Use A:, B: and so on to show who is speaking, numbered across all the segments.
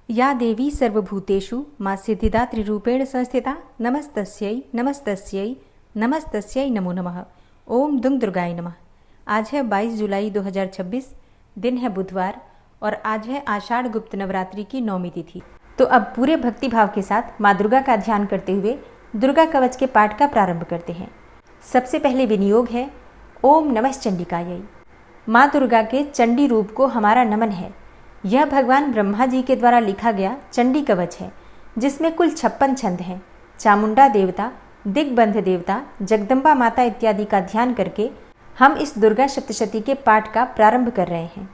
A: या देवी सर्वभूतेषु मां सिद्धिदात्रिरूपेण संस्थिता नमस्तस्यै नमस्तस्यै नमस्तस्यै नमो नमः। ओम दुंग दुर्गाय नमः। आज है 22 जुलाई 2026, दिन है बुधवार और आज है आषाढ़ गुप्त नवरात्रि की 9वीं तिथि। तो अब पूरे भक्तिभाव के साथ माँ दुर्गा का ध्यान करते हुए दुर्गा कवच के पाठ का प्रारंभ करते हैं। सबसे पहले विनियोग है ओम नमः चंडिकायै। माँ दुर्गा के चंडी रूप को हमारा नमन है। यह भगवान ब्रह्मा जी के द्वारा लिखा गया चंडी कवच है, जिसमें कुल 56 छंद हैं। चामुंडा देवता, दिग्बंध देवता, जगदम्बा माता इत्यादि का ध्यान करके हम इस दुर्गा सप्तशती के पाठ का प्रारंभ कर रहे हैं।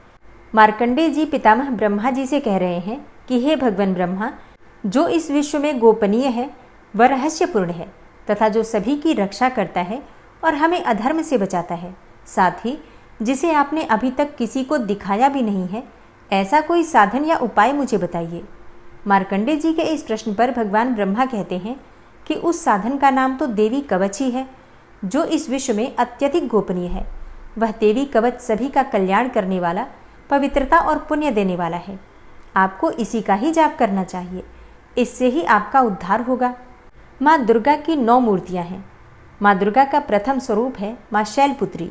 A: मार्कंडेय जी पितामह ब्रह्मा जी से कह रहे हैं कि हे भगवान ब्रह्मा, जो इस विश्व में गोपनीय है वह रहस्यपूर्ण है तथा जो सभी की रक्षा करता है और हमें अधर्म से बचाता है, साथ ही जिसे आपने अभी तक किसी को दिखाया भी नहीं है, ऐसा कोई साधन या उपाय मुझे बताइए। मार्कंडेय जी के इस प्रश्न पर भगवान ब्रह्मा कहते हैं कि उस साधन का नाम तो देवी कवच ही है, जो इस विश्व में अत्यधिक गोपनीय है। वह देवी कवच सभी का कल्याण करने वाला, पवित्रता और पुण्य देने वाला है। आपको इसी का ही जाप करना चाहिए, इससे ही आपका उद्धार होगा। माँ दुर्गा की 9 मूर्तियाँ हैं। माँ दुर्गा का प्रथम स्वरूप है माँ शैलपुत्री,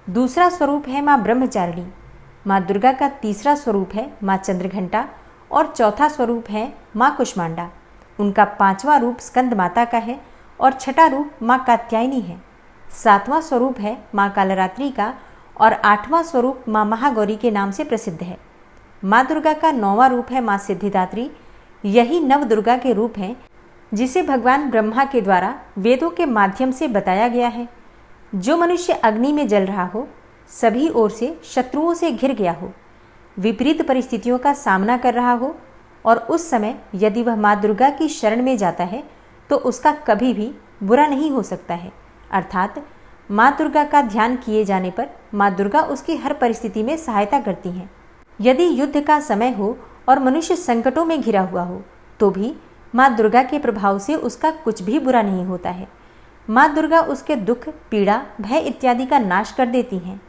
A: दूसरा स्वरूप है माँ ब्रह्मचारिणी, माँ दुर्गा का तीसरा स्वरूप है माँ चंद्रघंटा और चौथा स्वरूप है माँ कुष्मांडा। उनका 5वां रूप स्कंद माता का है और छठा रूप माँ कात्यायनी है। 7वां स्वरूप है माँ कालरात्रि का और 8वां स्वरूप माँ महागौरी के नाम से प्रसिद्ध है। माँ दुर्गा का 9वां रूप है माँ सिद्धिदात्री। यही नव दुर्गा के रूप हैं जिसे भगवान ब्रह्मा के द्वारा वेदों के माध्यम से बताया गया है। जो मनुष्य अग्नि में जल रहा हो, सभी ओर से शत्रुओं से घिर गया हो, विपरीत परिस्थितियों का सामना कर रहा हो और उस समय यदि वह माँ दुर्गा की शरण में जाता है तो उसका कभी भी बुरा नहीं हो सकता है। अर्थात माँ दुर्गा का ध्यान किए जाने पर माँ दुर्गा उसकी हर परिस्थिति में सहायता करती हैं। यदि युद्ध का समय हो और मनुष्य संकटों में घिरा हुआ हो तो भी माँ दुर्गा के प्रभाव से उसका कुछ भी बुरा नहीं होता है। माँ दुर्गा उसके दुख, पीड़ा, भय इत्यादि का नाश कर देती हैं।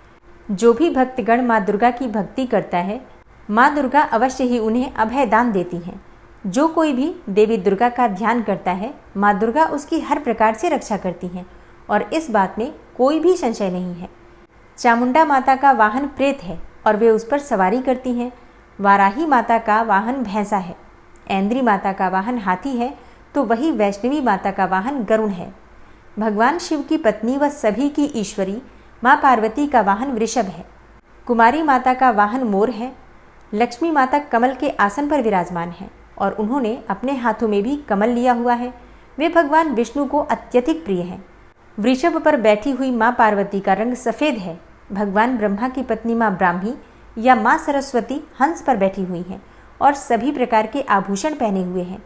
A: जो भी भक्तगण माँ दुर्गा की भक्ति करता है, माँ दुर्गा अवश्य ही उन्हें अभय दान देती हैं। जो कोई भी देवी दुर्गा का ध्यान करता है, माँ दुर्गा उसकी हर प्रकार से रक्षा करती हैं और इस बात में कोई भी संशय नहीं है। चामुंडा माता का वाहन प्रेत है और वे उस पर सवारी करती हैं। वाराही माता का वाहन भैंसा है। ऐन्द्री माता का वाहन हाथी है तो वही वैष्णवी माता का वाहन गरुड़ है। भगवान शिव की पत्नी व सभी की ईश्वरी माँ पार्वती का वाहन वृषभ है। कुमारी माता का वाहन मोर है। लक्ष्मी माता कमल के आसन पर विराजमान है और उन्होंने अपने हाथों में भी कमल लिया हुआ है। वे भगवान विष्णु को अत्यधिक प्रिय हैं। वृषभ पर बैठी हुई माँ पार्वती का रंग सफ़ेद है। भगवान ब्रह्मा की पत्नी माँ ब्राह्मी या माँ सरस्वती हंस पर बैठी हुई हैं और सभी प्रकार के आभूषण पहने हुए हैं।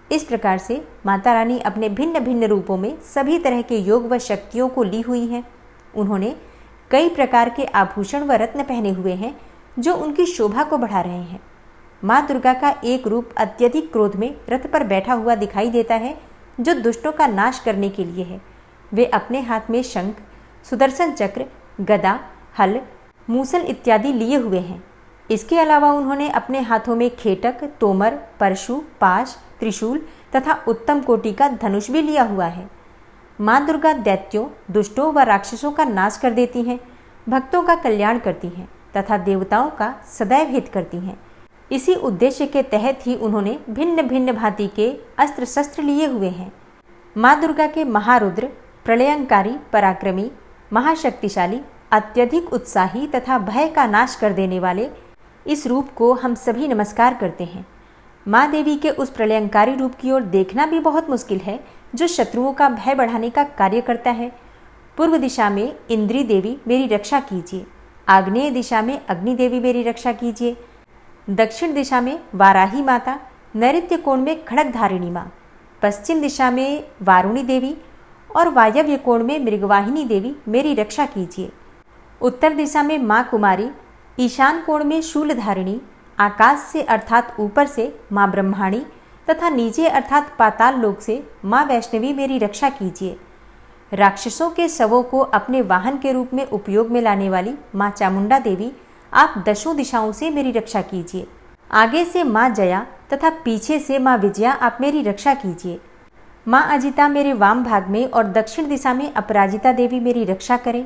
A: इस प्रकार से माता रानी अपने भिन्न भिन्न रूपों में सभी तरह के योग व शक्तियों को ली हुई हैं। उन्होंने कई प्रकार के आभूषण व रत्न पहने हुए हैं जो उनकी शोभा को बढ़ा रहे हैं। माँ दुर्गा का एक रूप अत्यधिक क्रोध में रथ पर बैठा हुआ दिखाई देता है, जो दुष्टों का नाश करने के लिए है। वे अपने हाथ में शंख, सुदर्शन चक्र, गदा, हल, मूसल इत्यादि लिए हुए हैं। इसके अलावा उन्होंने अपने हाथों में खेटक, तोमर, परशु, पाश, त्रिशूल तथा उत्तम कोटि का धनुष भी लिया हुआ है। माँ दुर्गा दैत्यों, दुष्टों व राक्षसों का नाश कर देती हैं, भक्तों का कल्याण करती हैं तथा देवताओं का सदैव हित करती हैं। इसी उद्देश्य के तहत ही उन्होंने भिन्न भिन्न भांति के अस्त्र शस्त्र लिए हुए हैं। माँ दुर्गा के महारुद्र, प्रलयंकारी, पराक्रमी, महाशक्तिशाली, अत्यधिक उत्साही तथा भय का नाश कर देने वाले इस रूप को हम सभी नमस्कार करते हैं। माँ देवी के उस प्रलयंकारी रूप की ओर देखना भी बहुत मुश्किल है, जो शत्रुओं का भय बढ़ाने का कार्य करता है। पूर्व दिशा में इंद्री देवी मेरी रक्षा कीजिए, आग्नेय दिशा में अग्नि देवी मेरी रक्षा कीजिए, दक्षिण दिशा में वाराही माता, नैऋत्य कोण में खड़गधारिणी माँ, पश्चिम दिशा में वारुणी देवी और वायव्य कोण में मृगवाहिनी देवी मेरी रक्षा कीजिए। उत्तर दिशा में माँ कुमारी, ईशान कोण में शूलधारिणी, आकाश से अर्थात ऊपर से माँ ब्रह्माणी तथा नीचे अर्थात पाताल लोक से माँ वैष्णवी मेरी रक्षा कीजिए। राक्षसों के शवों को अपने वाहन के रूप में उपयोग में लाने वाली माँ चामुंडा देवी, आप दशों दिशाओं से मेरी रक्षा कीजिए। आगे से माँ जया, तथा पीछे से माँ विजया आप मेरी रक्षा कीजिए। माँ अजिता मेरे वाम भाग में और दक्षिण दिशा में अपराजिता देवी मेरी रक्षा करें।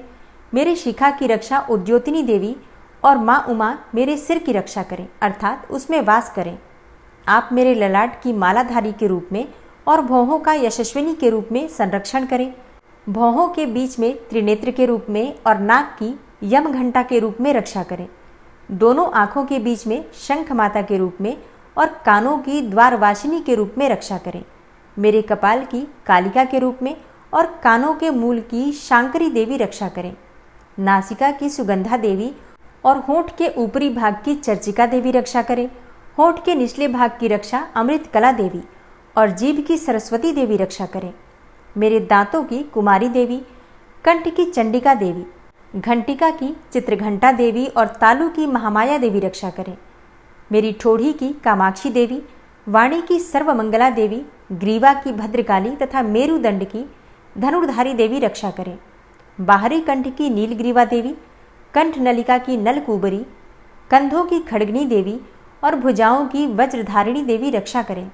A: मेरे शिखा की रक्षा उद्योतिनी देवी और माँ उमा मेरे सिर की रक्षा करें, अर्थात उसमें वास करें। आप मेरे ललाट की मालाधारी के रूप में और भौहों का यशस्विनी के रूप में संरक्षण करें। भौहों के बीच में त्रिनेत्र के रूप में और नाक की यम घंटा के रूप में रक्षा करें। दोनों आँखों के बीच में शंख माता के रूप में और कानों की द्वारवासिनी के रूप में रक्षा करें। मेरे कपाल की कालिका के रूप में और कानों के मूल की शांकरी देवी रक्षा करें। नासिका की सुगंधा देवी और होंठ के ऊपरी भाग की चर्चिका देवी रक्षा करें। होंठ के निचले भाग की रक्षा अमृत कला देवी और जीभ की सरस्वती देवी रक्षा करें। मेरे दांतों की कुमारी देवी, कंठ की चंडिका देवी, घंटिका की चित्रघंटा देवी और तालु की महामाया देवी रक्षा करें। मेरी ठोड़ी की कामाक्षी देवी, वाणी की सर्वमंगला देवी, ग्रीवा की भद्रकाली तथा मेरुदंड की धनुर्धारी देवी रक्षा करें। बाहरी कंठ की नीलग्रीवा देवी, कंठ नलिका की नलकूबरी, कंधों की खड़गनी देवी और भुजाओं की वज्रधारिणी देवी रक्षा करें।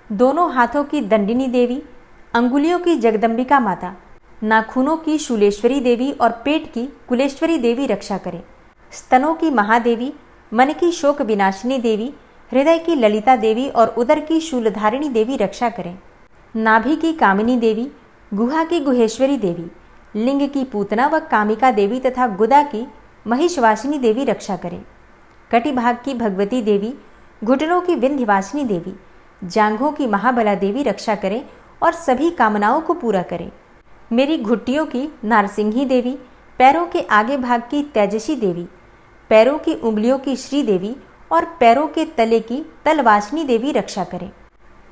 A: दोनों हाथों की दंडिनी देवी, अंगुलियों की जगदम्बिका माता, नाखूनों की शूलेश्वरी देवी और पेट की कुलेश्वरी देवी रक्षा करें। स्तनों की महादेवी, मन की शोक विनाशिनी देवी, हृदय की ललिता देवी और उदर की शूलधारिणी देवी रक्षा करें। नाभि की कामिनी देवी, गुहा की गुहेश्वरी देवी, लिंग की पूतना व कामिका देवी तथा गुदा की महिषवासिनी देवी रक्षा करें। कटिभाग की भगवती देवी, घुटनों की विंध्यवासिनी देवी, जांघों की महाबला देवी रक्षा करें और सभी कामनाओं को पूरा करें। मेरी घुट्टियों की नारसिंही देवी, पैरों के आगे भाग की तेजसी देवी, पैरों की उंगलियों की श्री देवी और पैरों के तले की तलवासिनी देवी रक्षा करें।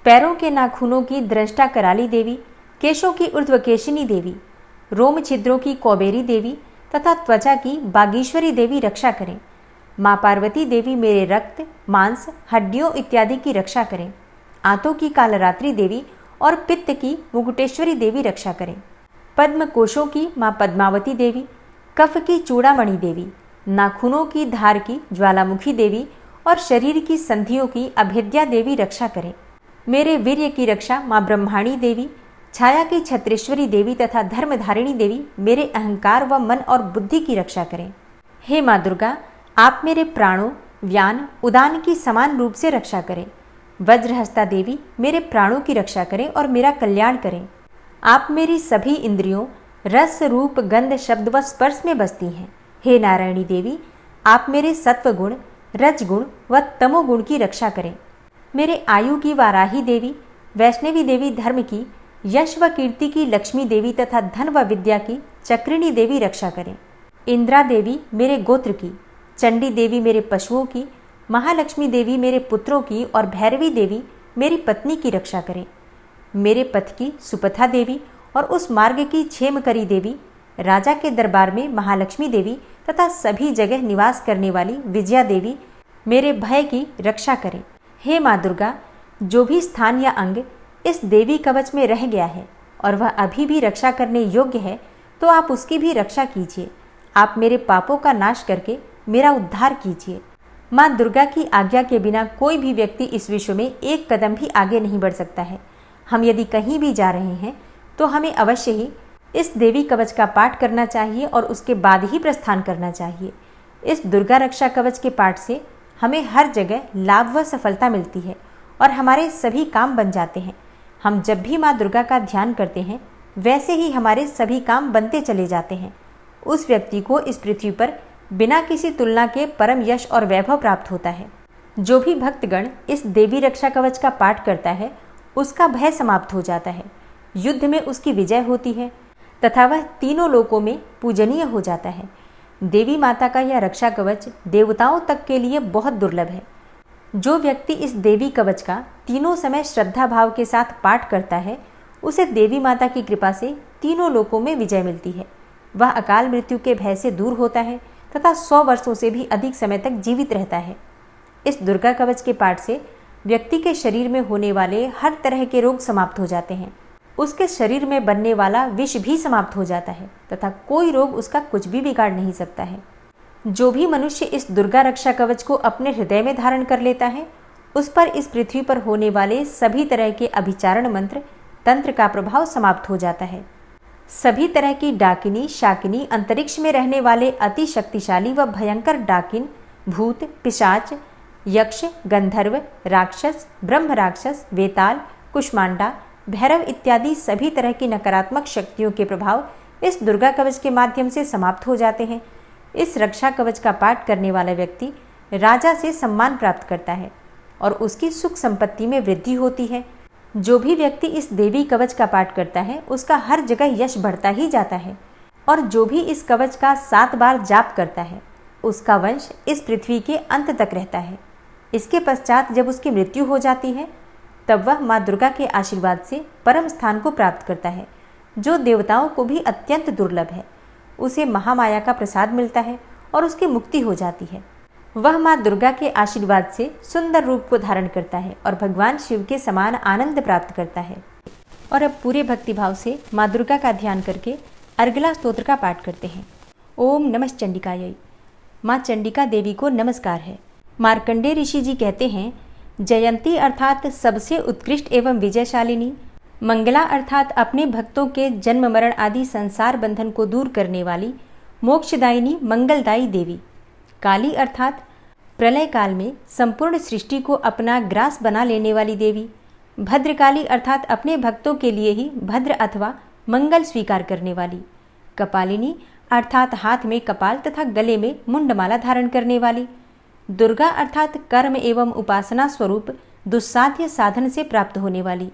A: पैरों के नाखूनों की दृष्टा कराली देवी, केशों की ऊर्ध्वकेशिनी देवी, रोम छिद्रों की कौबेरी देवी तथा त्वचा की बागीश्वरी देवी रक्षा करें। माँ पार्वती देवी मेरे रक्त, मांस, हड्डियों इत्यादि की रक्षा करें। आंतों की कालरात्रि देवी और पित्त की मुकुटेश्वरी देवी रक्षा करें। पद्म कोशों की माँ पद्मावती देवी, कफ की चूड़ामणि देवी, नाखूनों की धार की ज्वालामुखी देवी और शरीर की संधियों की अभेद्या देवी रक्षा करें। मेरे वीर्य की रक्षा माँ ब्रह्माणी देवी, छाया की छत्रेश्वरी देवी तथा धर्मधारिणी देवी मेरे अहंकार व मन और बुद्धि की रक्षा करें। हे माँ दुर्गा, आप मेरे प्राणों, व्यान, उदान की समान रूप से रक्षा करें। वज्रहस्ता देवी मेरे प्राणों की रक्षा करें और मेरा कल्याण करें। आप मेरी सभी इंद्रियों, रस, रूप, गंध, शब्द व स्पर्श में बसती हैं। हे नारायणी देवी, आप मेरे सत्वगुण, रजगुण व तमोगुण की रक्षा करें। मेरे आयु की वाराही देवी, वैष्णवी देवी धर्म की, यश व कीर्ति की लक्ष्मी देवी तथा धन व विद्या की चक्रिणी देवी रक्षा करें। इंद्रा देवी मेरे गोत्र की, चंडी देवी मेरे पशुओं की, महालक्ष्मी देवी मेरे पुत्रों की और भैरवी देवी मेरी पत्नी की रक्षा करें। मेरे पथ की सुपथा देवी और उस मार्ग की क्षेमकरी देवी, राजा के दरबार में महालक्ष्मी देवी तथा सभी जगह निवास करने वाली विजया देवी मेरे भय की रक्षा करें। हे माँ दुर्गा, जो भी स्थान या अंग इस देवी कवच में रह गया है और वह अभी भी रक्षा करने योग्य है, तो आप उसकी भी रक्षा कीजिए। आप मेरे पापों का नाश करके मेरा उद्धार कीजिए। माँ दुर्गा की आज्ञा के बिना कोई भी व्यक्ति इस विश्व में एक कदम भी आगे नहीं बढ़ सकता है। हम यदि कहीं भी जा रहे हैं तो हमें अवश्य ही इस देवी कवच का पाठ करना चाहिए और उसके बाद ही प्रस्थान करना चाहिए। इस दुर्गा रक्षा कवच के पाठ से हमें हर जगह लाभ व सफलता मिलती है और हमारे सभी काम बन जाते हैं। हम जब भी माँ दुर्गा का ध्यान करते हैं वैसे ही हमारे सभी काम बनते चले जाते हैं। उस व्यक्ति को इस पृथ्वी पर बिना किसी तुलना के परम यश और वैभव प्राप्त होता है। जो भी भक्तगण इस देवी रक्षा कवच का पाठ करता है उसका भय समाप्त हो जाता है, युद्ध में उसकी विजय होती है तथा वह तीनों लोकों में पूजनीय हो जाता है। देवी माता का यह रक्षा कवच देवताओं तक के लिए बहुत दुर्लभ है। जो व्यक्ति इस देवी कवच का तीनों समय श्रद्धा भाव के साथ पाठ करता है उसे देवी माता की कृपा से तीनों लोकों में विजय मिलती है। वह अकाल मृत्यु के भय से दूर होता है तथा 100 वर्षों से भी अधिक समय तक जीवित रहता है। इस दुर्गा कवच के पाठ से व्यक्ति के शरीर में होने वाले हर तरह के रोग समाप्त हो जाते हैं। उसके शरीर में बनने वाला विष भी समाप्त हो जाता है तथा कोई रोग उसका कुछ भी बिगाड़ नहीं सकता है। जो भी मनुष्य इस दुर्गा रक्षा कवच को अपने हृदय में धारण कर लेता है उस पर इस पृथ्वी पर होने वाले सभी तरह के अभिचारण मंत्र तंत्र का प्रभाव समाप्त हो जाता है। सभी तरह की डाकिनी शाकिनी अंतरिक्ष में रहने वाले अति शक्तिशाली व भयंकर डाकिन, भूत, पिशाच, यक्ष, गंधर्व, राक्षस, ब्रह्म राक्षस, वेताल, कुष्मांडा, भैरव इत्यादि सभी तरह की नकारात्मक शक्तियों के प्रभाव इस दुर्गा कवच के माध्यम से समाप्त हो जाते हैं। इस रक्षा कवच का पाठ करने वाला व्यक्ति राजा से सम्मान प्राप्त करता है और उसकी सुख संपत्ति में वृद्धि होती है। जो भी व्यक्ति इस देवी कवच का पाठ करता है उसका हर जगह यश बढ़ता ही जाता है और जो भी इस कवच का 7 बार जाप करता है उसका वंश इस पृथ्वी के अंत तक रहता है। इसके पश्चात जब उसकी मृत्यु हो जाती है तब वह माँ दुर्गा के आशीर्वाद से परम स्थान को प्राप्त करता है, जो देवताओं को भी अत्यंत दुर्लभ है। उसे महामाया का प्रसाद मिलता है और उसकी मुक्ति हो जाती है। वह माँ दुर्गा के आशीर्वाद से सुंदर रूप को धारण करता है और भगवान शिव के समान आनंद प्राप्त करता है। और अब पूरे भक्तिभाव से माँ दुर्गा का ध्यान करके अर्गला स्तोत्र का पाठ करते हैं। ओम नमः चंडिकायै। माँ चंडिका देवी को नमस्कार है। मार्कंडेय ऋषि जी कहते हैं, जयंती अर्थात सबसे उत्कृष्ट एवं विजयशालिनी, मंगला अर्थात अपने भक्तों के जन्म मरण आदि संसार बंधन को दूर करने वाली, मोक्षदायिनी मंगलदायी देवी, काली अर्थात प्रलय काल में संपूर्ण सृष्टि को अपना ग्रास बना लेने वाली देवी, भद्रकाली अर्थात अपने भक्तों के लिए ही भद्र अथवा मंगल स्वीकार करने वाली, कपालिनी अर्थात हाथ में कपाल तथा गले में मुंडमाला धारण करने वाली, दुर्गा अर्थात कर्म एवं उपासना स्वरूप दुस्साध्य साधन से प्राप्त होने वाली,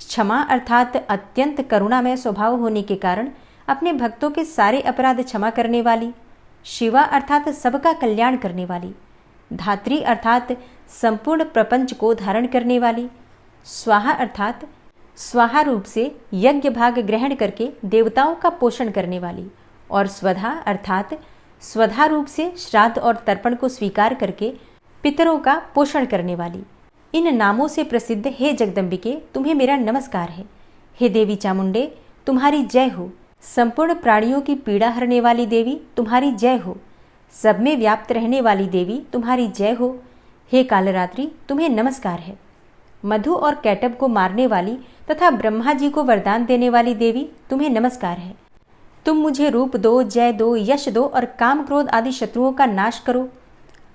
A: क्षमा अर्थात अत्यंत करुणामय स्वभाव होने के कारण अपने भक्तों के सारे अपराध क्षमा करने वाली, शिवा अर्थात सबका कल्याण करने वाली, धात्री अर्थात संपूर्ण प्रपंच को धारण करने वाली, स्वाहा अर्थात स्वाहा रूप से यज्ञ भाग ग्रहण करके देवताओं का पोषण करने वाली, और स्वधा अर्थात स्वधा रूप से श्राद्ध और तर्पण को स्वीकार करके पितरों का पोषण करने वाली। इन नामों से प्रसिद्ध हे जगदम्बिके, तुम्हें मेरा नमस्कार है। हे देवी चामुंडे, तुम्हारी जय हो। संपूर्ण प्राणियों की पीड़ा हरने वाली देवी, तुम्हारी जय हो। सब में व्याप्त रहने वाली देवी, तुम्हारी जय हो। हे कालरात्रि, तुम्हें नमस्कार है। मधु और कैटब को मारने वाली तथा ब्रह्मा जी को वरदान देने वाली देवी, तुम्हें नमस्कार है। तुम मुझे रूप दो, जय दो, यश दो और काम क्रोध आदि शत्रुओं का नाश करो।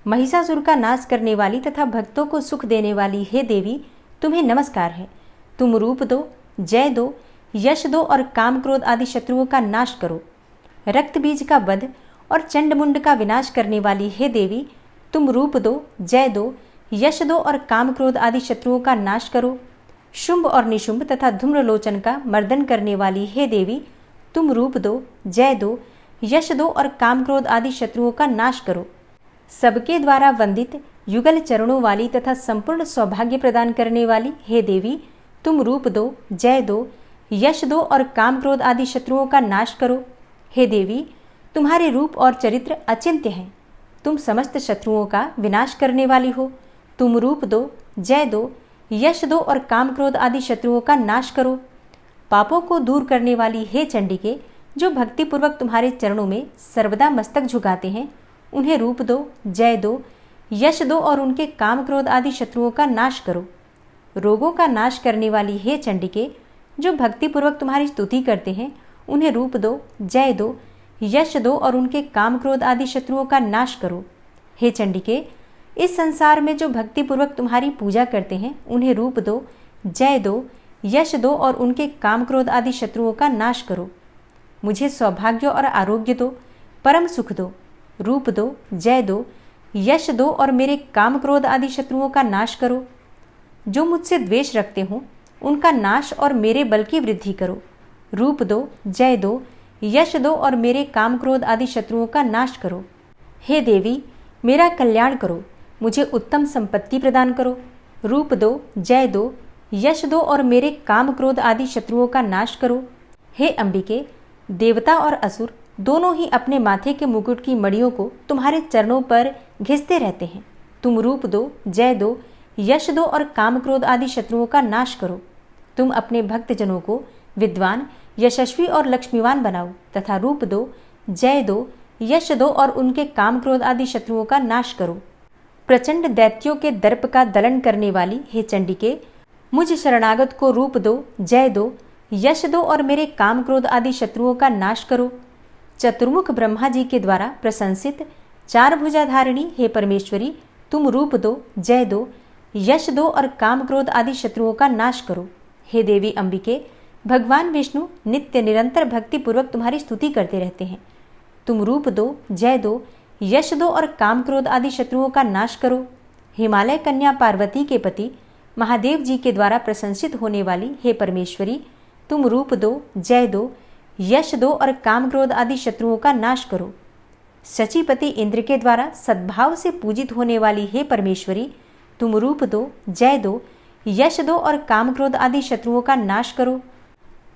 A: महिषासुर का नाश करने वाली तथा भक्तों को सुख देने वाली हे देवी, तुम्हें नमस्कार है। तुम रूप दो, जय दो, यश दो और काम क्रोध आदि शत्रुओं का नाश करो। रक्त बीज का वध और चंडमुंड का विनाश करने वाली हे देवी, तुम रूप दो, जय दो, यश दो और काम क्रोध आदि शत्रुओं का नाश करो। शुंभ और निशुंभ तथा धूम्रलोचन का मर्दन करने वाली हे देवी, तुम रूप दो, जय दो, यश दो और काम क्रोध आदि शत्रुओं का नाश करो। सबके द्वारा वंदित युगल चरणों वाली तथा संपूर्ण सौभाग्य प्रदान करने वाली हे देवी, तुम रूप दो, जय दो, यश दो और काम क्रोध आदि शत्रुओं का नाश करो। हे देवी, तुम्हारे रूप और चरित्र अचिंत्य हैं। तुम समस्त शत्रुओं का विनाश करने वाली हो। तुम रूप दो, जय दो, यश दो और काम क्रोध आदि शत्रुओं का नाश करो। पापों को दूर करने वाली हे चंडिके, जो भक्तिपूर्वक तुम्हारे चरणों में सर्वदा मस्तक झुकाते हैं, उन्हें रूप दो, जय दो, यश दो और उनके काम क्रोध आदि शत्रुओं का नाश करो। रोगों का नाश करने वाली हे चंडिके, जो भक्तिपूर्वक तुम्हारी स्तुति करते हैं, उन्हें रूप दो, जय दो, यश दो और उनके काम क्रोध आदि शत्रुओं का नाश करो। हे चंडिके, इस संसार में जो भक्तिपूर्वक तुम्हारी पूजा करते हैं, उन्हें रूप दो, जय दो, यश दो और उनके काम क्रोध आदि शत्रुओं का नाश करो। मुझे सौभाग्य और आरोग्य दो, परम सुख दो। रूप दो, जय दो, यश दो और मेरे काम क्रोध आदि शत्रुओं का नाश करो। जो मुझसे द्वेष रखते हों, उनका नाश और मेरे बल की वृद्धि करो। रूप दो, जय दो, यश दो और मेरे काम क्रोध आदि शत्रुओं का नाश करो। हे देवी, मेरा कल्याण करो, मुझे उत्तम संपत्ति प्रदान करो। रूप दो, जय दो, यश दो और मेरे काम क्रोध आदि शत्रुओं का नाश करो। हे अंबिके, देवता और असुर दोनों ही अपने माथे के मुकुट की मणियों को तुम्हारे चरणों पर घिसते रहते हैं। तुम रूप दो, जय दो, यश दो और काम क्रोध आदि शत्रुओं का नाश करो। तुम अपने भक्तजनों को विद्वान, यशस्वी और लक्ष्मीवान बनाओ तथा रूप दो, जय दो, यश दो और उनके काम क्रोध आदि शत्रुओं का नाश करो। प्रचंड दैत्यों के दर्प का दलन करने वाली हे चंडिके, मुझ शरणागत को रूप दो, जय दो, यश दो और मेरे काम क्रोध आदि शत्रुओं का नाश करो। चतुर्मुख ब्रह्मा जी के द्वारा प्रशंसित चार भुजाधारिणी हे परमेश्वरी, तुम रूप दो, जय दो, यश दो और काम क्रोध आदि शत्रुओं का नाश करो। हे देवी अंबिके, भगवान विष्णु नित्य निरंतर भक्ति पूर्वक तुम्हारी स्तुति करते रहते हैं। तुम रूप दो, जय दो, यश दो और काम क्रोध आदि शत्रुओं का नाश करो। हिमालय कन्या पार्वती के पति महादेव जी के द्वारा प्रशंसित होने वाली हे परमेश्वरी, तुम रूप दो, जय दो, यश दो और काम क्रोध आदि शत्रुओं का नाश करो। शचीपति इंद्र के द्वारा सद्भाव से पूजित होने वाली हे परमेश्वरी, तुम रूप दो, जय दो, यश दो और काम क्रोध आदि शत्रुओं का नाश करो।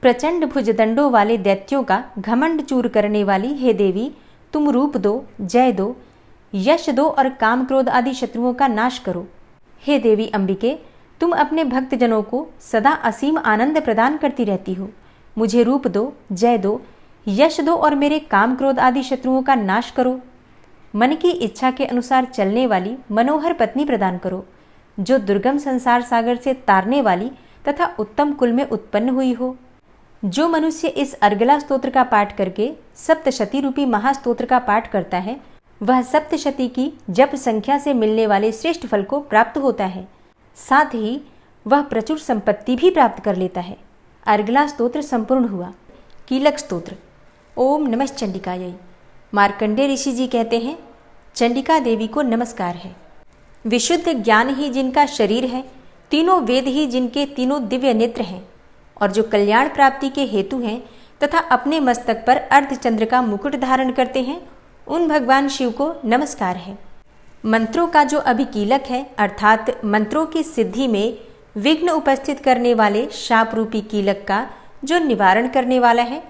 A: प्रचंड भुजदंडों वाले दैत्यों का घमंड चूर करने वाली हे देवी, तुम रूप दो, जय दो, यश दो और काम क्रोध आदि शत्रुओं का नाश करो। हे देवी अंबिके, तुम अपने भक्तजनों को सदा असीम आनंद प्रदान करती रहती हो। मुझे रूप दो, जय दो, यश दो और मेरे काम क्रोध आदि शत्रुओं का नाश करो। मन की इच्छा के अनुसार चलने वाली मनोहर पत्नी प्रदान करो, जो दुर्गम संसार सागर से तारने वाली तथा उत्तम कुल में उत्पन्न हुई हो। जो मनुष्य इस अर्गला स्तोत्र का पाठ करके सप्तशती रूपी महास्तोत्र का पाठ करता है, वह सप्तशती की जप संख्या से मिलने वाले श्रेष्ठ फल को प्राप्त होता है। साथ ही वह प्रचुर संपत्ति भी प्राप्त कर लेता है। अर्गला स्तोत्र संपूर्ण हुआ। कीलक स्तोत्र। ओम नमः चंडिकायै। मार्कंडेय ऋषि जी कहते हैं, चंडिका देवी को नमस्कार है। विशुद्ध ज्ञान ही जिनका शरीर है, तीनों वेद ही जिनके तीनों दिव्य नेत्र हैं और जो कल्याण प्राप्ति के हेतु हैं तथा अपने मस्तक पर अर्धचंद्र का मुकुट धारण करते हैं, उन भगवान शिव को नमस्कार है। मंत्रों का जो अभिकीलक है, अर्थात मंत्रों की सिद्धि में विघ्न उपस्थित करने वाले शाप रूपी कीलक का जो निवारण करने वाला है,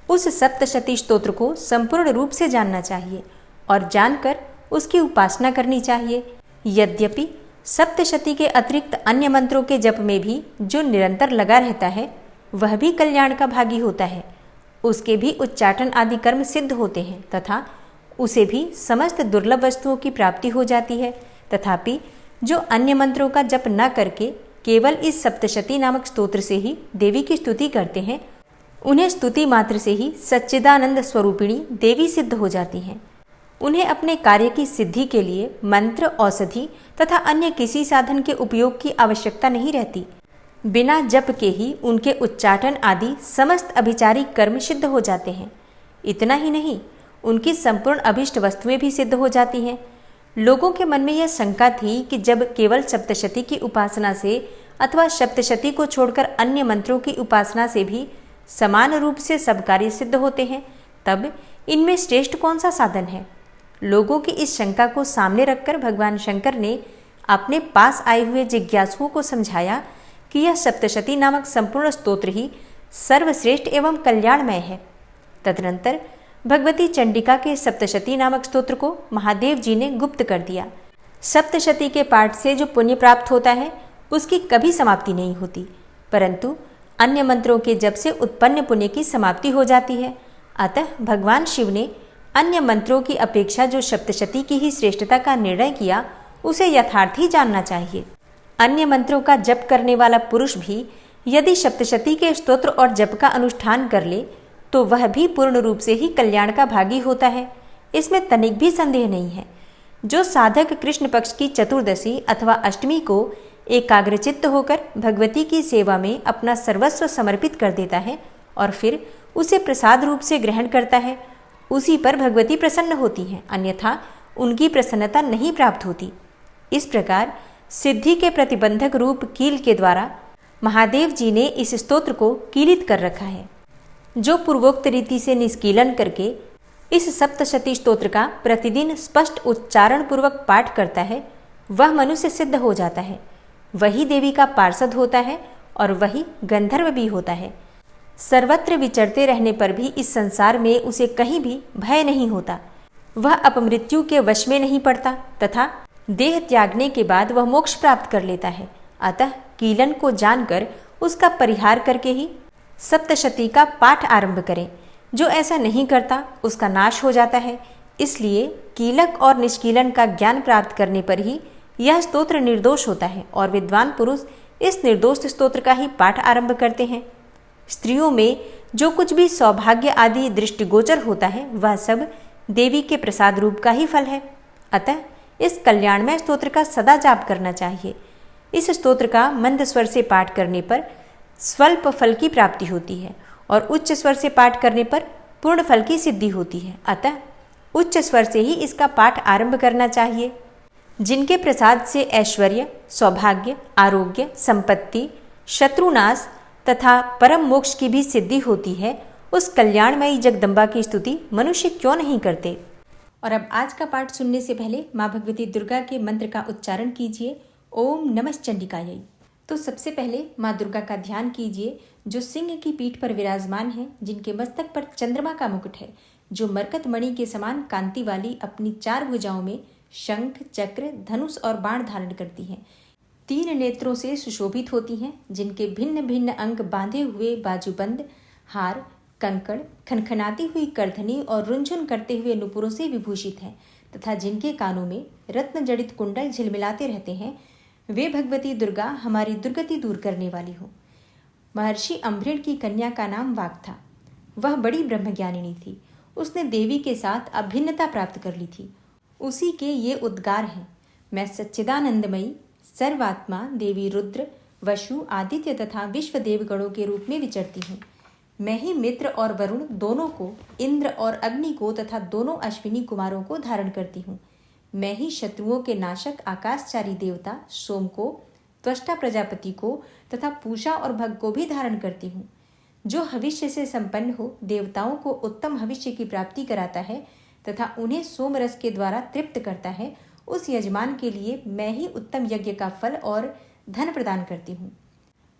A: उस सप्तशती स्तोत्र को संपूर्ण रूप से जानना चाहिए और जानकर उसकी उपासना करनी चाहिए। यद्यपि सप्तशती के अतिरिक्त अन्य मंत्रों के जप में भी जो निरंतर लगा रहता है, वह भी कल्याण का भागी होता है। उसके भी उच्चाटन आदि कर्म सिद्ध होते हैं तथा उसे भी समस्त दुर्लभ वस्तुओं की प्राप्ति हो जाती है। तथापि जो अन्य मंत्रों का जप न करके केवल इस सप्तशती नामक स्तोत्र से ही देवी की स्तुति करते हैं, उन्हें स्तुति मात्र से ही सच्चिदानंद स्वरूपिणी देवी सिद्ध हो जाती हैं। उन्हें अपने कार्य की सिद्धि के लिए मंत्र, औषधि तथा अन्य किसी साधन के उपयोग की आवश्यकता नहीं रहती। बिना जप के ही उनके उच्चाटन आदि समस्त अभिचारिक कर्म सिद्ध हो जाते हैं। इतना ही नहीं, उनकी संपूर्ण अभिष्ट वस्तुएं भी सिद्ध हो जाती हैं। लोगों के मन में यह शंका थी कि जब केवल सप्तशती की उपासना से अथवा सप्तशती को छोड़कर अन्य मंत्रों की उपासना से भी समान रूप से सब कार्य सिद्ध होते हैं, तब इनमें श्रेष्ठ कौन सा साधन है। लोगों की इस शंका को सामने रखकर भगवान शंकर ने अपने पास आए हुए जिज्ञासुओं को समझाया कि यह सप्तशती नामक संपूर्ण स्तोत्र ही सर्वश्रेष्ठ एवं कल्याणमय है। तदनंतर भगवती चंडिका के सप्तशती नामक स्तोत्र को महादेव जी ने गुप्त कर दिया। सप्तशती के पाठ से जो पुण्य प्राप्त होता है, उसकी कभी समाप्ति नहीं होती, परंतु अन्य मंत्रों के जप से उत्पन्न पुण्य की समाप्ति हो जाती है। अतः भगवान शिव ने अन्य मंत्रों की अपेक्षा जो सप्तशती की ही श्रेष्ठता का निर्णय किया, उसे यथार्थ ही जानना चाहिए। अन्य मंत्रों का जप करने वाला पुरुष भी यदि सप्तशती के स्तोत्र और जप का अनुष्ठान कर ले, तो वह भी पूर्ण रूप से ही कल्याण का भागी होता है। इसमें तनिक भी संदेह नहीं है। जो साधक कृष्ण पक्ष की चतुर्दशी अथवा अष्टमी को एकाग्रचित्त होकर भगवती की सेवा में अपना सर्वस्व समर्पित कर देता है और फिर उसे प्रसाद रूप से ग्रहण करता है, उसी पर भगवती प्रसन्न होती हैं, अन्यथा उनकी प्रसन्नता नहीं प्राप्त होती। इस प्रकार सिद्धि के प्रतिबंधक रूप कील के द्वारा महादेव जी ने इस स्तोत्र को कीलित कर रखा है। जो पूर्वोक्त रीति से निष्कीलन करके इस सप्तशती स्तोत्र का प्रतिदिन स्पष्ट उच्चारण पूर्वक पाठ करता है, वह मनुष्य सिद्ध हो जाता है, वही देवी का पार्षद होता है और वही गंधर्व भी होता है। सर्वत्र विचरते रहने पर भी इस संसार में उसे कहीं भी भय नहीं होता। वह अपमृत्यु के वश में नहीं पड़ता तथा देह त्यागने के बाद वह मोक्ष प्राप्त कर लेता है। अतः कीलन को जानकर उसका परिहार करके ही सप्तशती का पाठ आरंभ करें। जो ऐसा नहीं करता उसका नाश हो जाता है। इसलिए कीलक और निष्कीलन का ज्ञान प्राप्त करने पर ही यह स्तोत्र निर्दोष होता है और विद्वान पुरुष इस निर्दोष स्तोत्र का ही पाठ आरंभ करते हैं। स्त्रियों में जो कुछ भी सौभाग्य आदि दृष्टिगोचर होता है वह सब देवी के प्रसाद रूप का ही फल है। अतः इस कल्याणमय स्तोत्र का सदा जाप करना चाहिए। इस स्तोत्र का मंद स्वर से पाठ करने पर स्वल्प फल की प्राप्ति होती है और उच्च स्वर से पाठ करने पर पूर्ण फल की सिद्धि होती है। अतः उच्च स्वर से ही इसका पाठ आरंभ करना चाहिए। जिनके प्रसाद से ऐश्वर्य, सौभाग्य, आरोग्य, संपत्ति, शत्रुनाश तथा परम मोक्ष की भी सिद्धि होती है, उस कल्याणमयी जगदम्बा की स्तुति मनुष्य क्यों नहीं करते। और अब आज का पाठ सुनने से पहले माँ भगवती दुर्गा के मंत्र का उच्चारण कीजिए। ओम नमः चंडिकायै। तो सबसे पहले माँ दुर्गा का ध्यान कीजिए, जो सिंह की पीठ पर विराजमान है, जिनके मस्तक पर चंद्रमा का मुकुट है, जो मरकत मणि के समान कांति वाली अपनी 4 भुजाओं में शंख, चक्र, धनुष और बाण धारण करती हैं। 3 नेत्रों से सुशोभित होती हैं, जिनके भिन्न भिन्न अंग बांधे हुए बाजूबंद, हार, कंकड़, खनखनाती हुई करधनी और रुंझुन करते हुए नुपुरों से विभूषित हैं तथा जिनके कानों में रत्न जड़ित कुंडल झिलमिलाते रहते हैं, वे भगवती दुर्गा हमारी दुर्गति दूर करने वाली हो। महर्षि अम्भृण की कन्या का नाम वाक था। वह बड़ी ब्रह्मज्ञानिनी थी। उसने देवी के साथ अभिन्नता प्राप्त कर ली थी। उसी के ये उद्गार हैं। मैं सच्चिदानंदमयी सर्वात्मा देवी रुद्र, वसु, आदित्य तथा विश्व देवगणों के रूप में विचरती हूँ। मैं ही मित्र और वरुण दोनों को, इंद्र और अग्नि को तथा दोनों अश्विनी कुमारों को धारण करती हूँ। मैं ही शत्रुओं के नाशक आकाशचारी देवता सोम को, त्वष्टा प्रजापति को तथा पूषा और भग को भी धारण करती हूँ। जो हविष्य से संपन्न हो देवताओं को उत्तम हविष्य की प्राप्ति कराता है तथा उन्हें सोम रस के द्वारा तृप्त करता है, उस यजमान के लिए मैं ही उत्तम यज्ञ का फल और धन प्रदान करती हूँ।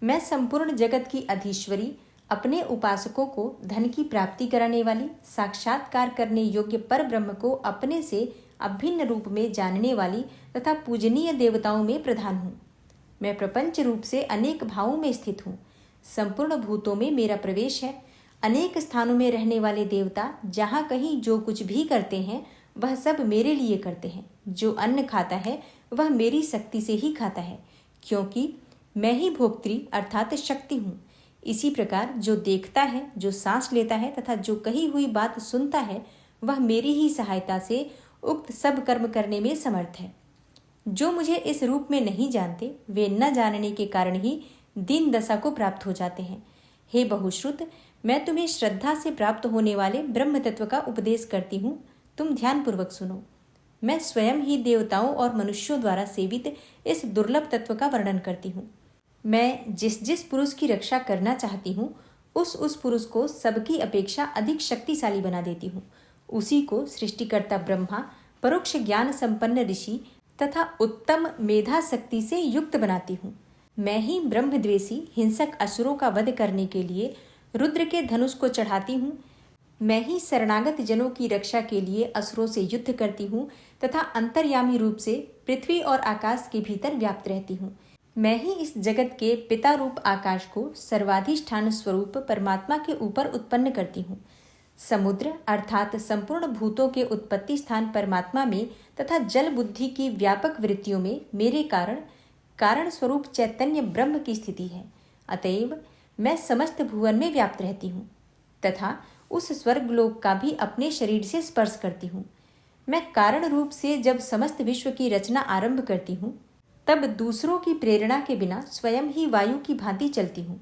A: मैं संपूर्ण जगत की अधीश्वरी, अपने उपासकों को धन की प्राप्ति कराने वाली, साक्षात्कार करने योग्य पर ब्रह्म को अपने से अभिन्न रूप में जानने वाली तथा पूजनीय देवताओं में प्रधान हूँ। मैं प्रपंच रूप से अनेक भावों में स्थित हूँ। संपूर्ण भूतों में मेरा प्रवेश है। अनेक स्थानों में रहने वाले देवता जहाँ कहीं जो कुछ भी करते हैं वह सब मेरे लिए करते हैं। जो अन्न खाता है वह मेरी शक्ति से ही खाता है, क्योंकि मैं ही भोक्त्री अर्थात शक्ति हूँ। इसी प्रकार जो देखता है, जो सांस लेता है तथा जो कही हुई बात सुनता है, वह मेरी ही सहायता से उक्त सब कर्म करने में समर्थ है। जो मुझे इस रूप में नहीं जानते, वे न जानने के कारण ही दीन दशा को प्राप्त हो जाते हैं। हे बहुश्रुत, मैं तुम्हें श्रद्धा से प्राप्त होने वाले ब्रह्म तत्व का उपदेश करती हूँ। तुम ध्यानपूर्वक सुनो। मैं स्वयं ही देवताओं और मनुष्यों द्वारा सेवित इस दुर्लभ तत्व का वर्णन करती हूँ। मैं जिस जिस पुरुष की रक्षा करना चाहती हूँ, उस पुरुष को सबकी अपेक्षा अधिक शक्तिशाली बना देती हूँ। उसी को सृष्टिकर्ता ब्रह्मा, परोक्ष ज्ञान संपन्न ऋषि तथा उत्तम मेधा शक्ति से युक्त बनाती हूँ। मैं ही ब्रह्मद्वेषी हिंसक असुरों का वध करने के लिए रुद्र के धनुष को चढ़ाती हूँ। मैं ही शरणागत जनों की रक्षा के लिए असुरों से युद्ध करती हूँ तथा अंतर्यामी रूप से पृथ्वी और आकाश के भीतर व्याप्त रहती हूँ। मैं ही इस जगत के पिता रूप आकाश को सर्वाधिष्ठान स्वरूप परमात्मा के ऊपर उत्पन्न करती हूँ। समुद्र अर्थात संपूर्ण भूतों के उत्पत्ति स्थान परमात्मा में तथा जल बुद्धि की व्यापक वृत्तियों में मेरे कारण स्वरूप चैतन्य ब्रह्म की स्थिति है। अतएव मैं समस्त भुवन में व्याप्त रहती हूँ तथा उस स्वर्गलोक का भी अपने शरीर से स्पर्श करती हूँ। मैं कारण रूप से जब समस्त विश्व की रचना आरंभ करती हूँ, तब दूसरों की प्रेरणा के बिना स्वयं ही वायु की भांति चलती हूँ।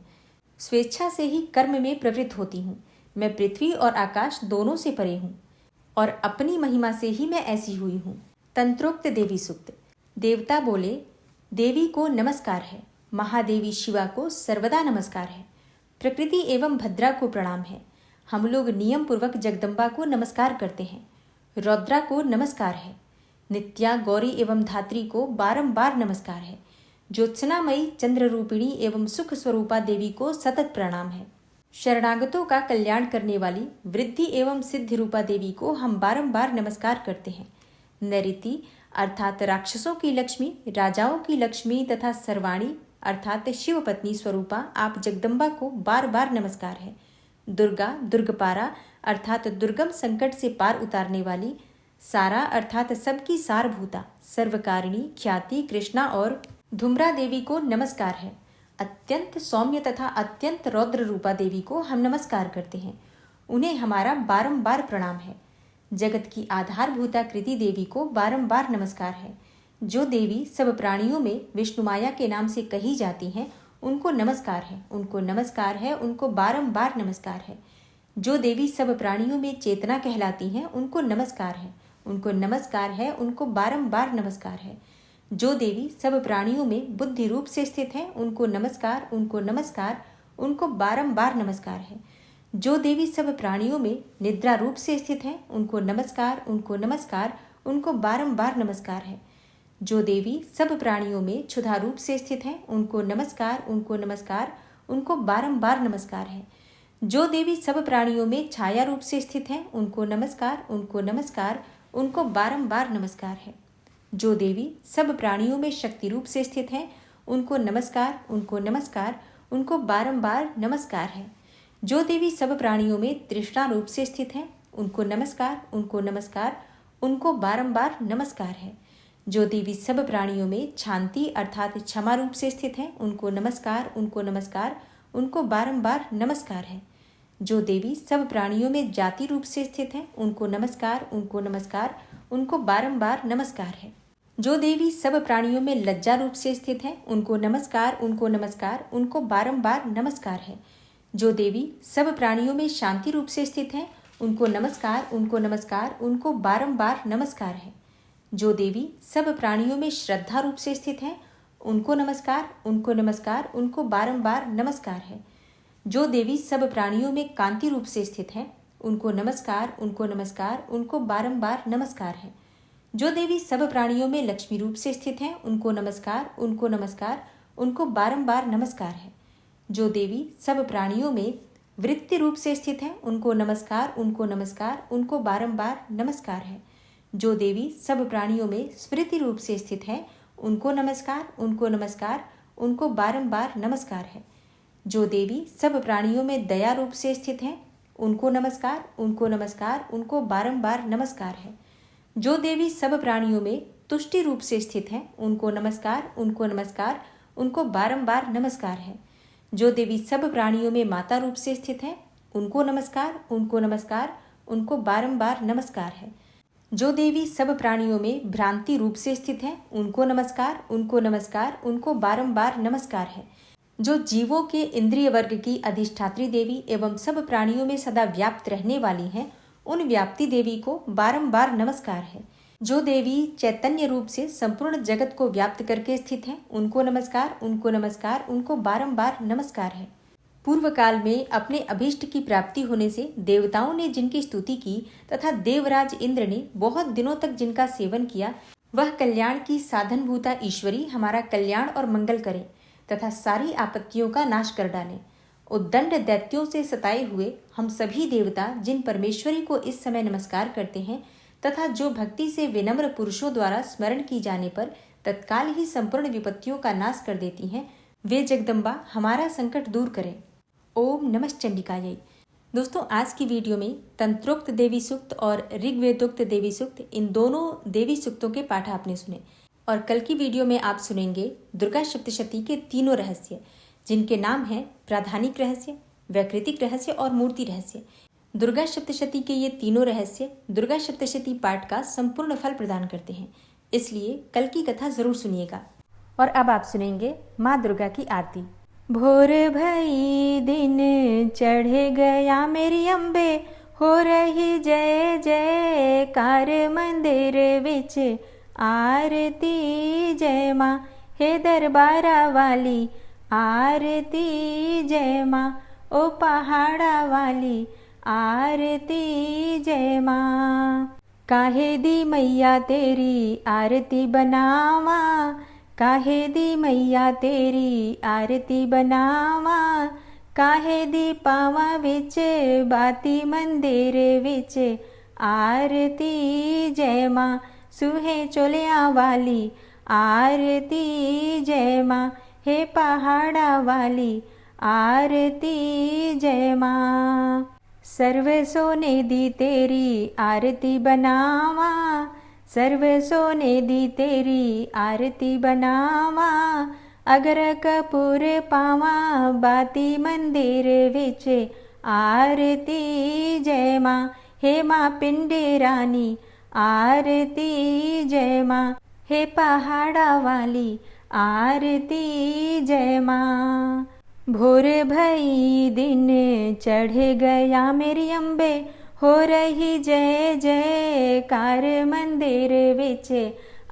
A: स्वेच्छा से ही कर्म में प्रवृत्त होती हूँ। मैं पृथ्वी और आकाश दोनों से परे हूँ और अपनी महिमा से ही मैं ऐसी हुई हूँ। तंत्रोक्त देवी सूक्त। देवता बोले, देवी को नमस्कार है। महादेवी शिवा को सर्वदा नमस्कार है। प्रकृति एवं भद्रा को प्रणाम है। हम लोग नियम पूर्वक जगदम्बा को नमस्कार करते हैं। रौद्रा को नमस्कार है। नित्या, गौरी एवं धात्री को बारंबार नमस्कार है। ज्योत्सनामयी, चंद्र रूपिणी एवं सुख स्वरूपा देवी को सतत प्रणाम है। शरणागतों का कल्याण करने वाली वृद्धि एवं सिद्धि रूपा देवी को हम बारंबार नमस्कार करते हैं। नरिति अर्थात राक्षसों की लक्ष्मी, राजाओं की लक्ष्मी तथा सर्वाणी अर्थात शिव पत्नी स्वरूपा आप जगदम्बा को बार बार नमस्कार है। दुर्गा, दुर्गपारा अर्थात दुर्गम संकट से पार उतारने वाली, सारा अर्थात सबकी सारभूता, सर्वकारिणी, ख्याति, कृष्णा और धूम्रा देवी को नमस्कार है। अत्यंत सौम्य तथा अत्यंत रौद्र रूपा देवी को हम नमस्कार करते हैं। उन्हें हमारा बारंबार प्रणाम है। जगत की आधारभूता कृति देवी को बारंबार नमस्कार है। जो देवी सब प्राणियों में विष्णु माया के नाम से कही जाती हैं, उनको नमस्कार है, उनको नमस्कार है, उनको बारंबार नमस्कार है। जो देवी सब प्राणियों में चेतना कहलाती हैं, उनको नमस्कार है, उनको नमस्कार है, उनको बारंबार नमस्कार है। जो देवी सब प्राणियों में बुद्धि रूप से स्थित हैं, उनको नमस्कार, उनको नमस्कार, उनको बारंबार नमस्कार है। जो देवी सब प्राणियों में निद्रा रूप से स्थित हैं, उनको नमस्कार, उनको नमस्कार, उनको बारंबार नमस्कार है। जो देवी सब प्राणियों में क्षुधा रूप से स्थित हैं, उनको नमस्कार, उनको नमस्कार, उनको बारंबार नमस्कार है। जो देवी सब प्राणियों में छाया रूप से स्थित हैं, उनको नमस्कार, उनको नमस्कार, उनको बारंबार नमस्कार है। जो देवी सब प्राणियों में शक्ति रूप से स्थित हैं, उनको नमस्कार, उनको नमस्कार, उनको बारंबार नमस्कार है। जो देवी सब प्राणियों में तृष्णा रूप से स्थित हैं, उनको नमस्कार, उनको नमस्कार, उनको बारंबार नमस्कार है। जो देवी सब प्राणियों में शांति अर्थात क्षमा रूप से स्थित हैं, उनको नमस्कार, उनको नमस्कार, उनको बारंबार नमस्कार है। जो देवी सब प्राणियों में जाति रूप से स्थित हैं, उनको नमस्कार, उनको नमस्कार, उनको बारंबार नमस्कार है। जो देवी सब प्राणियों में लज्जा रूप से स्थित हैं, उनको नमस्कार, उनको नमस्कार, उनको बारंबार नमस्कार है। जो देवी सब प्राणियों में शांति रूप से स्थित हैं, उनको नमस्कार, उनको नमस्कार, उनको बारंबार नमस्कार है। जो देवी सब प्राणियों में श्रद्धा रूप से स्थित हैं, उनको नमस्कार, उनको नमस्कार, उनको बारंबार नमस्कार है। जो देवी सब प्राणियों में कांति रूप से स्थित हैं, उनको नमस्कार, उनको नमस्कार, उनको बारंबार नमस्कार है। जो देवी सब प्राणियों में लक्ष्मी रूप से स्थित हैं, उनको नमस्कार, उनको नमस्कार, उनको बारंबार नमस्कार है। जो देवी सब प्राणियों में वृत्ति रूप से स्थित हैं, उनको नमस्कार, उनको नमस्कार, उनको बारंबार नमस्कार है। जो देवी सब प्राणियों में स्मृति रूप से स्थित हैं, उनको नमस्कार, उनको नमस्कार, उनको बारंबार नमस्कार है। जो देवी सब प्राणियों में दया रूप से स्थित हैं, उनको नमस्कार, उनको नमस्कार, उनको बारंबार नमस्कार है। जो देवी सब प्राणियों में तुष्टि रूप से स्थित हैं, उनको नमस्कार, उनको नमस्कार, उनको बारंबार नमस्कार है। जो देवी सब प्राणियों में माता रूप से स्थित हैं, उनको नमस्कार, उनको नमस्कार, उनको बारंबार नमस्कार है। जो देवी सब प्राणियों में भ्रांति रूप से स्थित हैं, उनको नमस्कार, उनको नमस्कार, उनको बारंबार नमस्कार है। जो जीवों के इंद्रिय वर्ग की अधिष्ठात्री देवी एवं सब प्राणियों में सदा व्याप्त रहने वाली हैं, उन व्याप्ति देवी को बारंबार नमस्कार है। जो देवी चैतन्य रूप से संपूर्ण जगत को व्याप्त करके स्थित हैं, उनको नमस्कार, उनको नमस्कार, उनको बारंबार नमस्कार है। पूर्व काल में अपने अभीष्ट की प्राप्ति होने से देवताओं ने जिनकी स्तुति की तथा देवराज इंद्र ने बहुत दिनों तक जिनका सेवन किया, वह कल्याण की साधनभूता ईश्वरी हमारा कल्याण और मंगल करे तथा सारी आपत्तियों का नाश कर डाले। उद्दंड दैत्यों से सताए हुए हम सभी देवता जिन परमेश्वरी को इस समय नमस्कार करते हैं तथा जो भक्ति से विनम्र पुरुषों द्वारा स्मरण की जाने पर तत्काल ही संपूर्ण विपत्तियों का नाश कर देती हैं, वे जगदम्बा हमारा संकट दूर करें। ओम नमः चंडिकायै। दोस्तों, आज की वीडियो में तंत्रोक्त देवी सूक्त और ऋग्वेदोक्त देवी सूक्त, इन दोनों देवी सूक्तों के पाठ आपने सुने और कल की वीडियो में आप सुनेंगे दुर्गा सप्तशती के तीनों रहस्य, जिनके नाम हैं प्राधानिक रहस्य, वैकृतिक रहस्य और मूर्ति रहस्य। दुर्गा सप्तशती के ये तीनों रहस्य दुर्गा सप्तशती पाठ का संपूर्ण फल प्रदान करते हैं, इसलिए कल की कथा जरूर सुनिएगा। और अब आप सुनेंगे माँ दुर्गा की आरती। भोर भई दिन चढ़ गया मेरी अम्बे, हो रही जय जयकार मंदिर विच आरती जय माँ, हे दरबारा वाली आरती जय माँ, ओ पहाड़ा वाली आरती जय माँ। काहे दी मैया तेरी आरती बनावा, काहे दी मैया तेरी आरती बनावा, काहे दी पावा विच बाती मंदिर विच आरती जय माँ, सुहे चोलिया वाली आरती जय माँ, हे पहाड़ा वाली आरती जय माँ। सर्व सोने दी तेरी आरती बनावा, सर्व सोने दी तेरी आरती बनावा। अगर कपूर पावा बाती मंदिर विच आरती जय माँ। हे माँ पिंडे रानी आरती जय माँ। हे पहाड़ा वाली आरती जय माँ। भोर भई दिन चढ़ गया मेरी अम्बे, हो रही जय जयकार मंदिर विच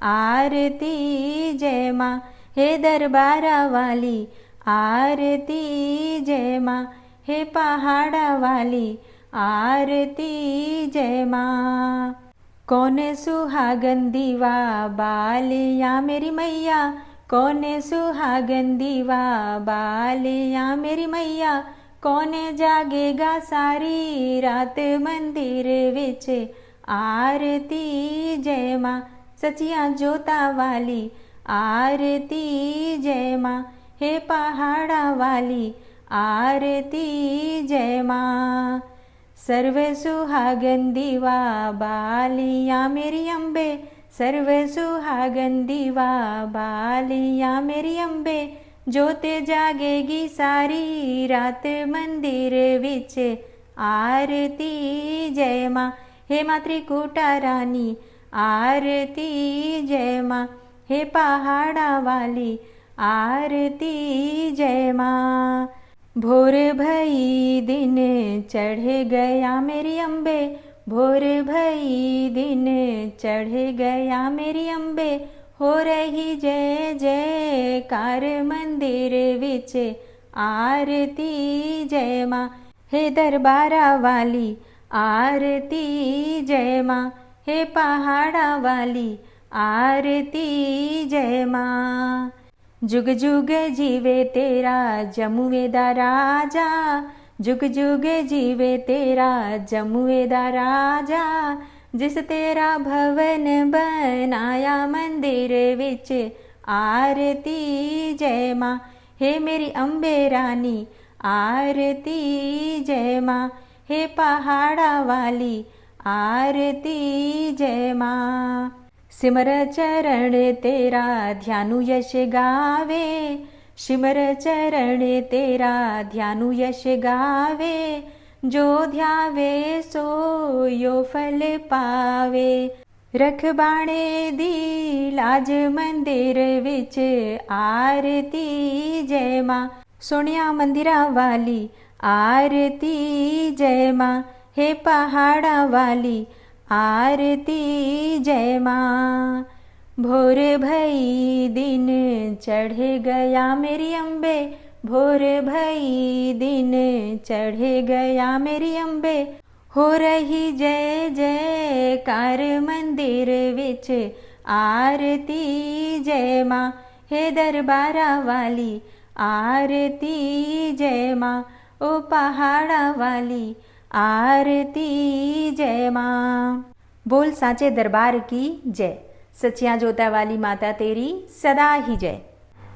A: आरती जय माँ। हे दरबारा वाली आरती जय माँ। हे पहाड़ा वाली आरती जय माँ। कौन सुहागन दीवा बालिया मेरी मैया, कौन सुहागन दीवा बालिया मेरी मैया। कौन जागेगा सारी रात मंदिर विच आरती जय माँ। सचिया जोता वाली आरती जय माँ। हे पहाड़ा वाली आरती जय माँ। सर्व सुहागन दीवा बालिया मेरी अम्बे, सर्व सुहागन दीवा बालिया मेरी अम्बे। जोते जागेगी सारी रात मंदिर विच आरती जय माँ। हे माँ त्रिकुटा रानी आरती जय माँ। हे पहाड़ा वाली आरती जय माँ। भोर भई दिन चढ़ गया मेरी अम्बे, भोर भई दिन चढ़ गया मेरी अम्बे। हो रही जय जयकार मंदिर विच आरती जय माँ। हे दरबारा वाली आरती जय माँ। हे पहाड़ा वाली आरती जय माँ। जुग जुग जीवे तेरा जमुए दा राजा, जुग जुग जीवे तेरा जमुए दा राजा। जिस तेरा भवन बनाया मंदिर विच आरती जय माँ। हे मेरी अम्बे रानी आरती जय माँ। हे पहाड़ा वाली आरती जय माँ। सिमर चरण तेरा ध्यानु यश गावे, सिमर चरण तेरा ध्यानु यश गावे। जो ध्यावे सो यो फल पावे। रख बाणे दी लाज मंदिर विच आरती जय माँ। सोनिया मंदिरा वाली आरती जय माँ। हे पहाड़ा वाली आरती जय माँ। भोर भई दिन चढ़ गया मेरी अम्बे, भोर भई दिन चढ़ गया मेरी अम्बे। हो रही जय जयकार मंदिर विच आरती जय माँ। हे दरबारा वाली आरती जय माँ। ओ पहाड़ा वाली आरती जय माँ। बोल साचे दरबार की जय। सचिया जोता वाली माता तेरी सदा ही जय।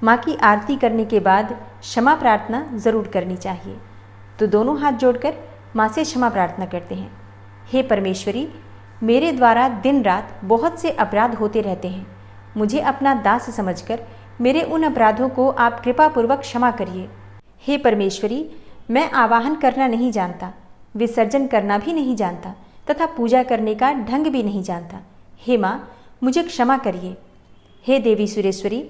A: माँ की आरती करने के बाद क्षमा प्रार्थना ज़रूर करनी चाहिए। तो दोनों हाथ जोड़कर माँ से क्षमा प्रार्थना करते हैं। हे परमेश्वरी, मेरे द्वारा दिन रात बहुत से अपराध होते रहते हैं। मुझे अपना दास समझकर मेरे उन अपराधों को आप कृपापूर्वक क्षमा करिए। हे परमेश्वरी, मैं आवाहन करना नहीं जानता, विसर्जन करना भी नहीं जानता तथा पूजा करने का ढंग भी नहीं जानता। हे माँ, मुझे क्षमा करिए। हे देवी सुरेश्वरी,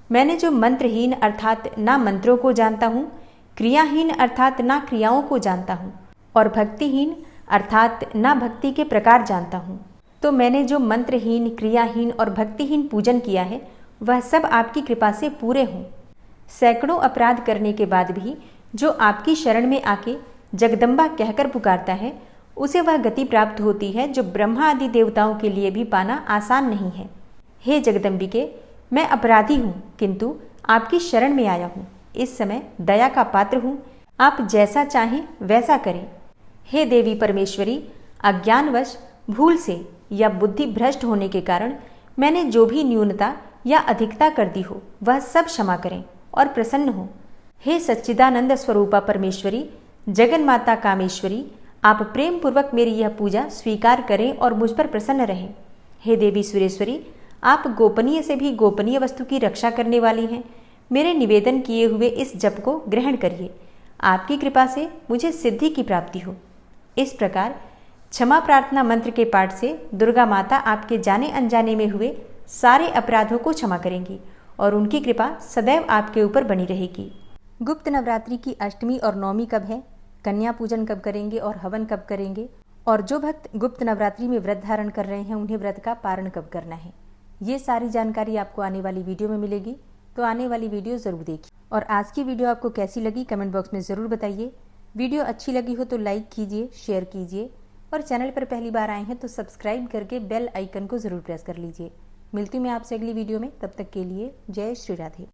A: मैंने जो मंत्रहीन अर्थात ना मंत्रों को जानता हूँ, क्रियाहीन अर्थात ना क्रियाओं को जानता हूँ और भक्तिहीन अर्थात ना भक्ति के प्रकार जानता हूँ, तो मैंने जो मंत्रहीन, क्रियाहीन और भक्तिहीन पूजन किया है वह सब आपकी कृपा से पूरे हों। सैकड़ों अपराध करने के बाद भी जो आपकी शरण में आके जगदम्बा कहकर पुकारता है, उसे वह गति प्राप्त होती है जो ब्रह्मा आदि देवताओं के लिए भी पाना आसान नहीं है। हे जगदम्बिके, मैं अपराधी हूँ किंतु आपकी शरण में आया हूँ। इस समय दया का पात्र हूँ, आप जैसा चाहें वैसा करें। हे देवी परमेश्वरी, अज्ञानवश भूल से या बुद्धि भ्रष्ट होने के कारण मैंने जो भी न्यूनता या अधिकता कर दी हो वह सब क्षमा करें और प्रसन्न हो। हे सच्चिदानंद स्वरूपा परमेश्वरी, जगन माता कामेश्वरी, आप प्रेम पूर्वक मेरी यह पूजा स्वीकार करें और मुझ पर प्रसन्न रहें। हे देवी सुरेश्वरी, आप गोपनीय से भी गोपनीय वस्तु की रक्षा करने वाली हैं। मेरे निवेदन किए हुए इस जप को ग्रहण करिए। आपकी कृपा से मुझे सिद्धि की प्राप्ति हो। इस प्रकार क्षमा प्रार्थना मंत्र के पाठ से दुर्गा माता आपके जाने अनजाने में हुए सारे अपराधों को क्षमा करेंगी और उनकी कृपा सदैव आपके ऊपर बनी रहेगी। गुप्त नवरात्रि की अष्टमी और नवमी कब है, कन्या पूजन कब करेंगे और हवन कब करेंगे, और जो भक्त गुप्त नवरात्रि में व्रत धारण कर रहे हैं उन्हें व्रत का पारण कब करना है, ये सारी जानकारी आपको आने वाली वीडियो में मिलेगी। तो आने वाली वीडियो ज़रूर देखिए। और आज की वीडियो आपको कैसी लगी कमेंट बॉक्स में ज़रूर बताइए। वीडियो अच्छी लगी हो तो लाइक कीजिए, शेयर कीजिए और चैनल पर पहली बार आए हैं तो सब्सक्राइब करके बेल आइकन को ज़रूर प्रेस कर लीजिए। मिलती हूँ मैं आपसे अगली वीडियो में, तब तक के लिए जय श्री राधे।